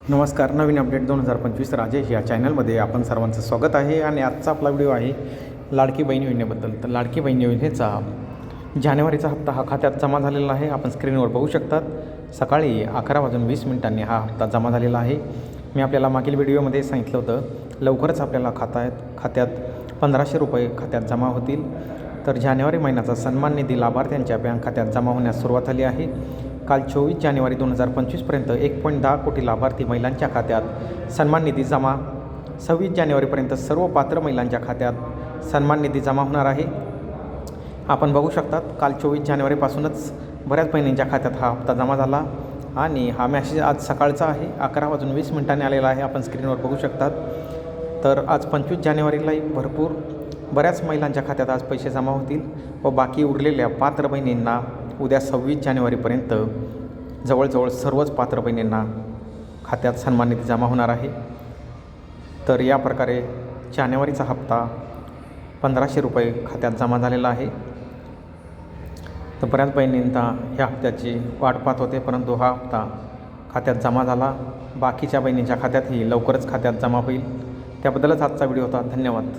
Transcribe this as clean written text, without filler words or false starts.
नमस्कार. नवीन अपडेट 2025 राजेश या चॅनलमध्ये आपण सर्वांचं स्वागत आहे. आणि आजचा आपला व्हिडिओ आहे लाडकी बहीण योजनेबद्दल. तर लाडकी बहीण योजनेचा जानेवारीचा हप्ता हा खात्यात जमा झालेला आहे. आपण स्क्रीनवर बघू शकतात. सकाळी 11:20 हा हप्ता जमा झालेला आहे. मी आपल्याला मागील व्हिडिओमध्ये सांगितलं होतं लवकरच आपल्याला खात्यात 1500 रुपये खात्यात जमा होतील. तर जानेवारी महिन्याचा सन्मान निधी लाभार्थ्यांच्या बँक खात्यात जमा होण्यास सुरुवात झाली आहे. काल 24 जानेवारी 2025पर्यंत 1.10 कोटी लाभार्थी महिलांच्या खात्यात सन्मान निधी जमा. 26 जानेवारीपर्यंत सर्व पात्र महिलांच्या खात्यात सन्मान निधी जमा होणार आहे. आपण बघू शकतात काल 24 जानेवारीपासूनच बऱ्याच बहिणींच्या खात्यात हा हप्ता जमा झाला आणि हा मॅसेज आज सकाळचा आहे 11:20 आलेला आहे. आपण स्क्रीनवर बघू शकतात. तर आज 25 जानेवारीलाही बऱ्याच महिलांच्या खात्यात आज पैसे जमा होतील व बाकी उरलेल्या पात्र बहिणींना उद्या 26 जानेवारीपर्यंत जवळजवळ सर्वच पात्र बहिणींना खात्यात सन्मान निधी जमा होणार आहे. तर या प्रकारे जानेवारीचा हप्ता 1500 रुपये खात्यात जमा झालेला आहे. तर बऱ्याच बहिणींना ह्या हप्त्याची वाट पाहत होते, परंतु हा हप्ता खात्यात जमा झाला. बाकीच्या बहिणींच्या खात्यातही लवकरच खात्यात जमा होईल. त्याबद्दलच आजचा व्हिडिओ होता. धन्यवाद.